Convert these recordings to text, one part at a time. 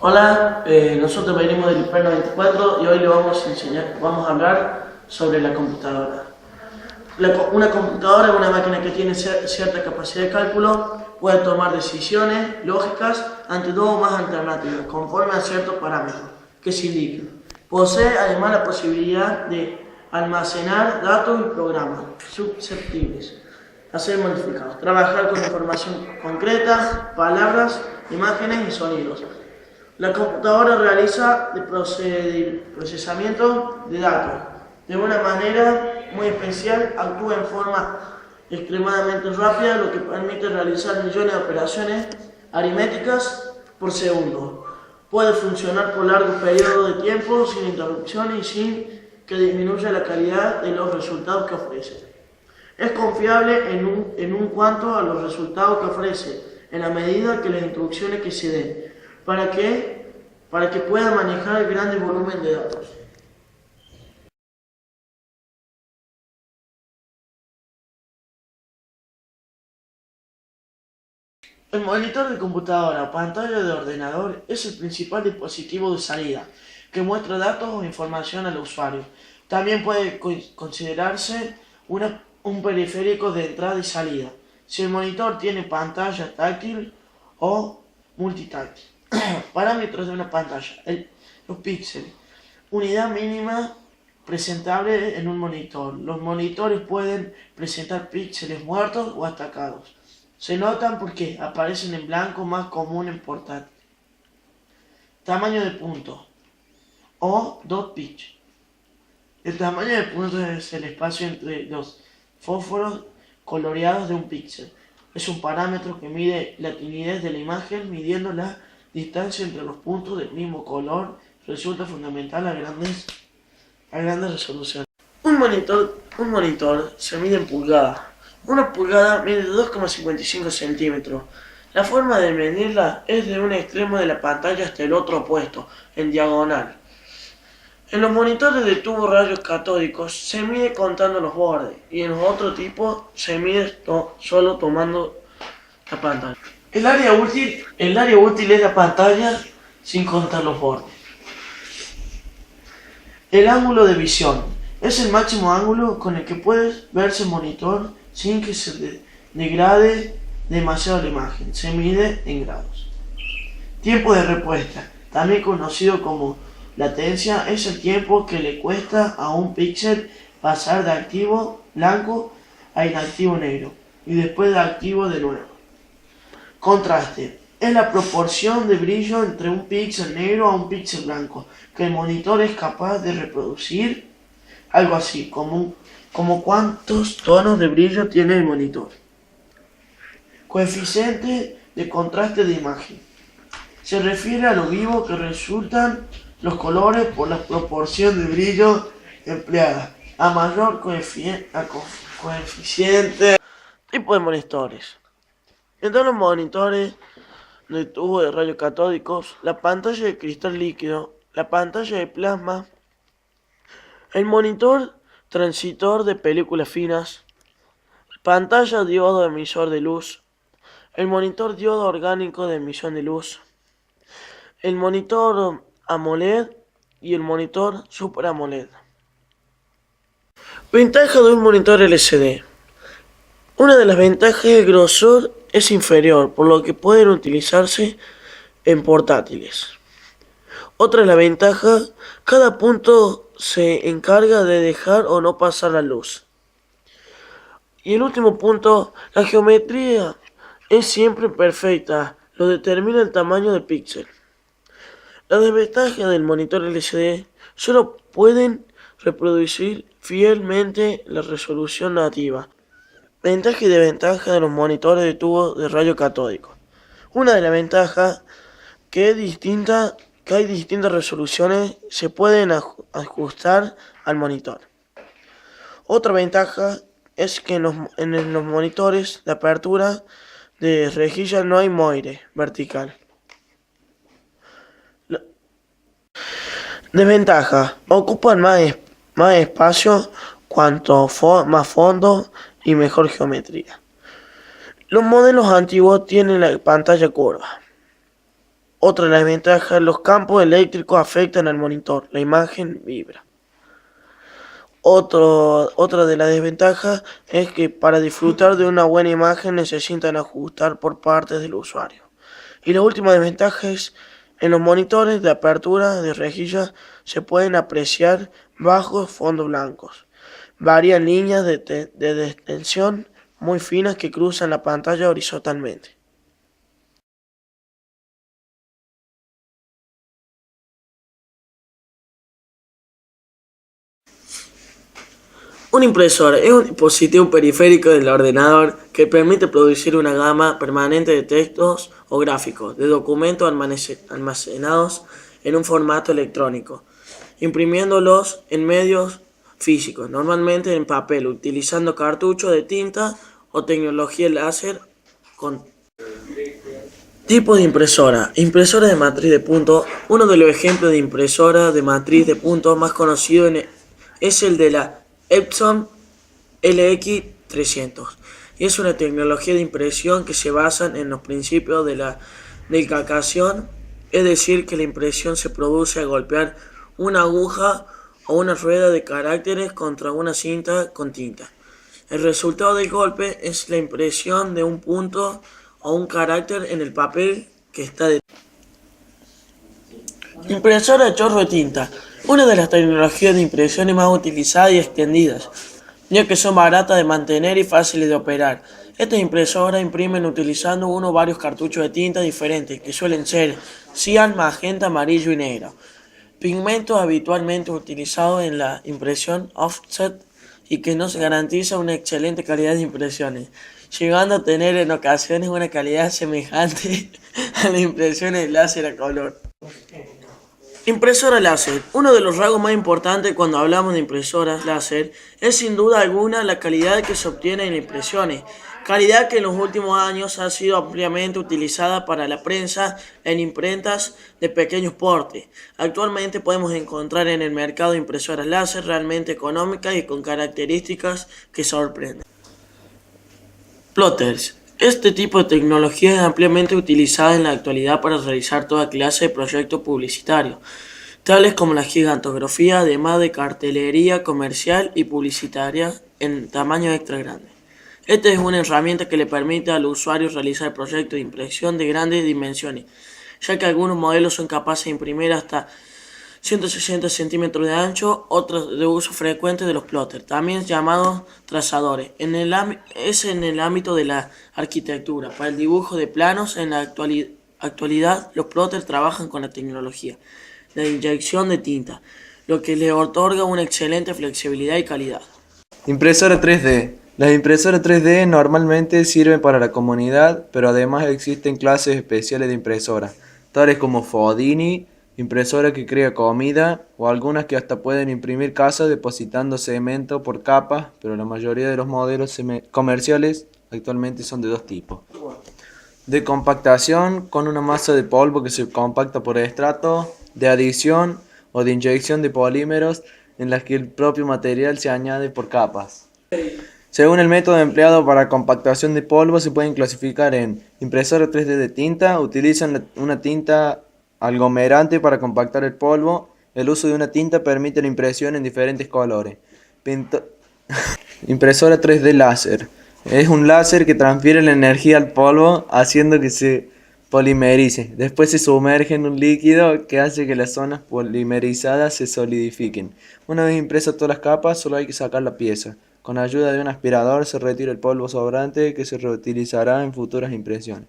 Hola, nosotros venimos del IPER 94 y hoy le vamos a hablar sobre la computadora. Una computadora es una máquina que tiene cierta capacidad de cálculo, puede tomar decisiones lógicas ante dos o más alternativas, conforme a ciertos parámetros que se indiquen. Posee además la posibilidad de almacenar datos y programas susceptibles a ser modificados, trabajar con información concreta, palabras, imágenes y sonidos. La computadora realiza el procesamiento de datos de una manera muy especial, actúa en forma extremadamente rápida, lo que permite realizar millones de operaciones aritméticas por segundo. Puede funcionar por largos periodos de tiempo sin interrupciones y sin que disminuya la calidad de los resultados que ofrece. Es confiable en un cuanto a los resultados que ofrece, en la medida que las instrucciones que se den, para que pueda manejar el grande volumen de datos. El monitor de computadora o pantalla de ordenador es el principal dispositivo de salida que muestra datos o información al usuario. También puede considerarse un periférico de entrada y salida, si el monitor tiene pantalla táctil o multitáctil. Parámetros de una pantalla. Los píxeles. Unidad mínima presentable en un monitor. Los monitores pueden presentar píxeles muertos o atacados. Se notan porque aparecen en blanco, más común en portátil. Tamaño de punto o dot pitch. El tamaño de punto es el espacio entre los fósforos coloreados de un píxel. Es un parámetro que mide la nitidez de la imagen, midiendo la distancia entre los puntos del mismo color. Resulta fundamental a grandes resoluciones. Un monitor se mide en pulgadas. Una pulgada mide 2,55 centímetros. La forma de medirla es de un extremo de la pantalla hasta el otro opuesto, en diagonal. En los monitores de tubo rayos catódicos se mide contando los bordes y en los otros tipos se mide solo tomando la pantalla. El área útil es la pantalla sin contar los bordes. El ángulo de visión es el máximo ángulo con el que puede verse el monitor sin que se degrade demasiado la imagen. Se mide en grados. Tiempo de respuesta, también conocido como latencia, es el tiempo que le cuesta a un píxel pasar de activo blanco a inactivo negro y después de activo de nuevo. Contraste es la proporción de brillo entre un píxel negro a un píxel blanco que el monitor es capaz de reproducir, algo así como cuántos tonos de brillo tiene el monitor. Coeficiente de contraste de imagen. Se refiere a lo vivo que resultan los colores por la proporción de brillo empleada. A mayor coeficiente. Tipo de monitores. En todos los monitores de tubo de rayos catódicos, la pantalla de cristal líquido, la pantalla de plasma, el monitor transitor de películas finas, pantalla diodo emisor de luz, el monitor diodo orgánico de emisión de luz, el monitor AMOLED y el monitor Super AMOLED. Ventaja de un monitor LCD. Una de las ventajas es el grosor es inferior, por lo que pueden utilizarse en portátiles. Otra de las ventajas, cada punto se encarga de dejar o no pasar la luz. Y el último punto, la geometría es siempre perfecta, lo determina el tamaño del píxel. Las desventajas del monitor LCD solo pueden reproducir fielmente la resolución nativa. Ventaja y desventaja de los monitores de tubo de rayos catódicos. Una de las ventajas que hay distintas resoluciones se pueden ajustar al monitor. Otra ventaja es que en los monitores de apertura de rejilla no hay moire vertical. Desventaja: ocupan más espacio cuanto más fondo y mejor geometría. Los modelos antiguos tienen la pantalla curva. Otra de las ventajas, los campos eléctricos afectan al monitor, la imagen vibra. Otra de las desventajas es que para disfrutar de una buena imagen necesitan ajustar por partes del usuario. Y la última desventaja es en los monitores de apertura de rejilla se pueden apreciar bajos fondos blancos. Varían líneas de extensión muy finas que cruzan la pantalla horizontalmente. Una impresora es un dispositivo periférico del ordenador que permite producir una gama permanente de textos o gráficos, de documentos almacenados en un formato electrónico, imprimiéndolos en medios físicos, normalmente en papel, utilizando cartuchos de tinta o tecnología láser con tipos de impresora. Impresora de matriz de punto. Uno de los ejemplos de impresora de matriz de punto más conocido es el de la Epson LX300 y es una tecnología de impresión que se basa en los principios de la decacación, es decir, que la impresión se produce al golpear una aguja o una rueda de caracteres contra una cinta con tinta. El resultado del golpe es la impresión de un punto o un carácter en el papel que está detrás. Impresora de chorro de tinta. Una de las tecnologías de impresión más utilizadas y extendidas, ya que son baratas de mantener y fáciles de operar. Estas impresoras imprimen utilizando uno o varios cartuchos de tinta diferentes, que suelen ser cian, magenta, amarillo y negro. Pigmentos habitualmente utilizados en la impresión offset y que nos garantiza una excelente calidad de impresiones, llegando a tener en ocasiones una calidad semejante a la impresión en láser a color. Impresora láser. Uno de los rasgos más importantes cuando hablamos de impresoras láser es sin duda alguna la calidad que se obtiene en impresiones, calidad que en los últimos años ha sido ampliamente utilizada para la prensa en imprentas de pequeños porte. Actualmente podemos encontrar en el mercado impresoras láser realmente económicas y con características que sorprenden. Plotters. Este tipo de tecnología es ampliamente utilizada en la actualidad para realizar toda clase de proyectos publicitarios, tales como la gigantografía, además de cartelería comercial y publicitaria en tamaño extra grande. Esta es una herramienta que le permite al usuario realizar proyectos de impresión de grandes dimensiones, ya que algunos modelos son capaces de imprimir hasta 160 centímetros de ancho, otros de uso frecuente de los plotters, también llamados trazadores. Es en el ámbito de la arquitectura. Para el dibujo de planos, en la actualidad, los plotters trabajan con la tecnología de inyección de tinta, lo que les otorga una excelente flexibilidad y calidad. Impresora 3D. Las impresoras 3D normalmente sirven para la comunidad, pero además existen clases especiales de impresoras, tales como Fodini, impresora que crea comida, o algunas que hasta pueden imprimir casas depositando cemento por capas, pero la mayoría de los modelos comerciales actualmente son de dos tipos. De compactación, con una masa de polvo que se compacta por estrato, de adición o de inyección de polímeros, en las que el propio material se añade por capas. Según el método empleado para compactación de polvo, se pueden clasificar en impresora 3D de tinta, utilizan una tinta aglomerante para compactar el polvo. El uso de una tinta permite la impresión en diferentes colores. Impresora 3D láser. Es un láser que transfiere la energía al polvo haciendo que se polimerice. Después se sumerge en un líquido que hace que las zonas polimerizadas se solidifiquen. Una vez impresas todas las capas, solo hay que sacar la pieza. Con ayuda de un aspirador se retira el polvo sobrante que se reutilizará en futuras impresiones.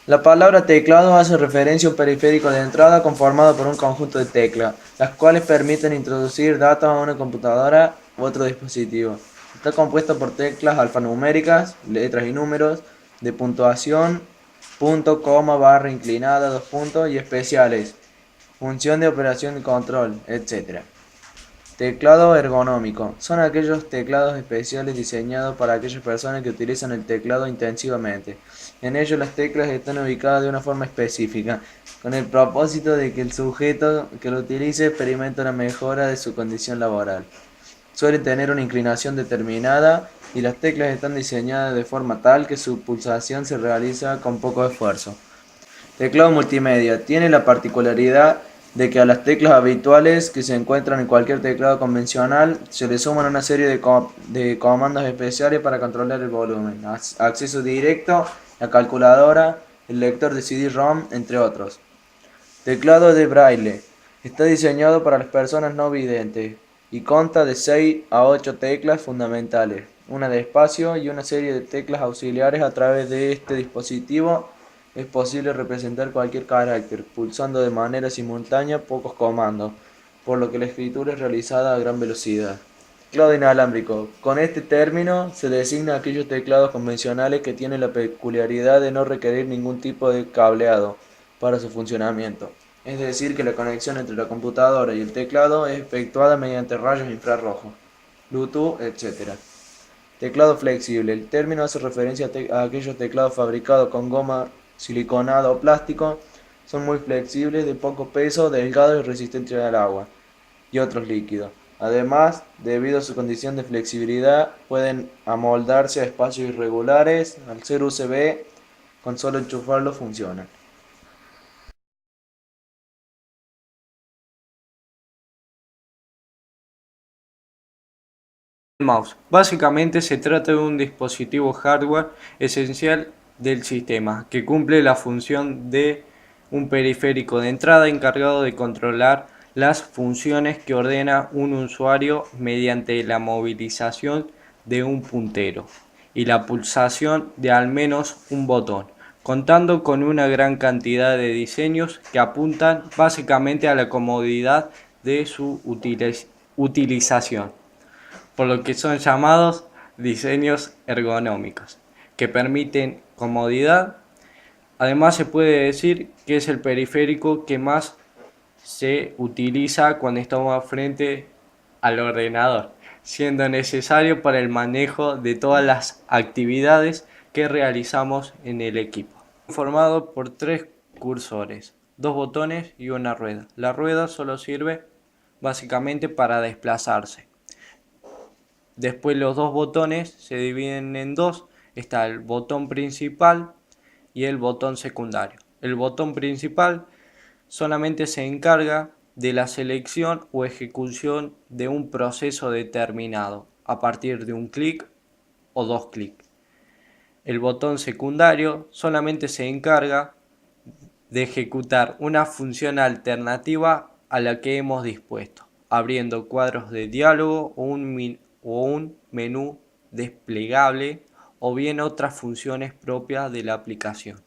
La palabra teclado hace referencia a un periférico de entrada conformado por un conjunto de teclas, las cuales permiten introducir datos a una computadora u otro dispositivo. Está compuesto por teclas alfanuméricas, letras y números, de puntuación, punto, coma, barra inclinada, dos puntos y especiales, función de operación y control, etc. Teclado ergonómico. Son aquellos teclados especiales diseñados para aquellas personas que utilizan el teclado intensivamente. En ellos las teclas están ubicadas de una forma específica, con el propósito de que el sujeto que lo utilice experimente una mejora de su condición laboral. Suelen tener una inclinación determinada y las teclas están diseñadas de forma tal que su pulsación se realiza con poco esfuerzo. Teclado multimedia. Tiene la particularidad de que a las teclas habituales que se encuentran en cualquier teclado convencional se le suman una serie de comandos especiales para controlar el volumen, acceso directo, la calculadora, el lector de CD-ROM, entre otros. Teclado de braille. Está diseñado para las personas no videntes y consta de 6 a 8 teclas fundamentales, una de espacio y una serie de teclas auxiliares. A través de este dispositivo es posible representar cualquier carácter, pulsando de manera simultánea pocos comandos, por lo que la escritura es realizada a gran velocidad. Teclado inalámbrico. Con este término se designa aquellos teclados convencionales que tienen la peculiaridad de no requerir ningún tipo de cableado para su funcionamiento. Es decir, que la conexión entre la computadora y el teclado es efectuada mediante rayos infrarrojos, Bluetooth, etc. Teclado flexible. El término hace referencia a aquellos teclados fabricados con goma siliconada o plástico. Son muy flexibles, de poco peso, delgados y resistentes al agua y otros líquidos. Además, debido a su condición de flexibilidad, pueden amoldarse a espacios irregulares. Al ser USB, con solo enchufarlo funcionan. El mouse. Básicamente se trata de un dispositivo hardware esencial del sistema que cumple la función de un periférico de entrada encargado de controlar las funciones que ordena un usuario mediante la movilización de un puntero y la pulsación de al menos un botón, contando con una gran cantidad de diseños que apuntan básicamente a la comodidad de su utilización, por lo que son llamados diseños ergonómicos, que permiten comodidad. Además, se puede decir que es el periférico que más se utiliza cuando estamos frente al ordenador, siendo necesario para el manejo de todas las actividades que realizamos en el equipo. Formado por 3 cursores, 2 botones y una rueda. La rueda solo sirve básicamente para desplazarse. Después los 2 botones se dividen en 2, está el botón principal y el botón secundario. El botón principal solamente se encarga de la selección o ejecución de un proceso determinado a partir de un clic o 2 clics. El botón secundario solamente se encarga de ejecutar una función alternativa a la que hemos dispuesto, abriendo cuadros de diálogo o un menú desplegable, o bien otras funciones propias de la aplicación.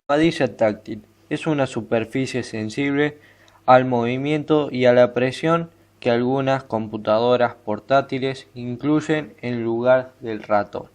Almohadilla táctil es una superficie sensible al movimiento y a la presión que algunas computadoras portátiles incluyen en lugar del ratón.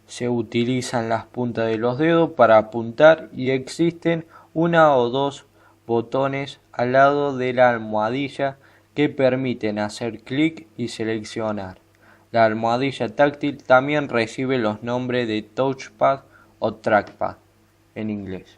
Se utilizan las puntas de los dedos para apuntar y existen 1 o 2 botones al lado de la almohadilla que permiten hacer clic y seleccionar. La almohadilla táctil también recibe los nombres de touchpad o trackpad en inglés.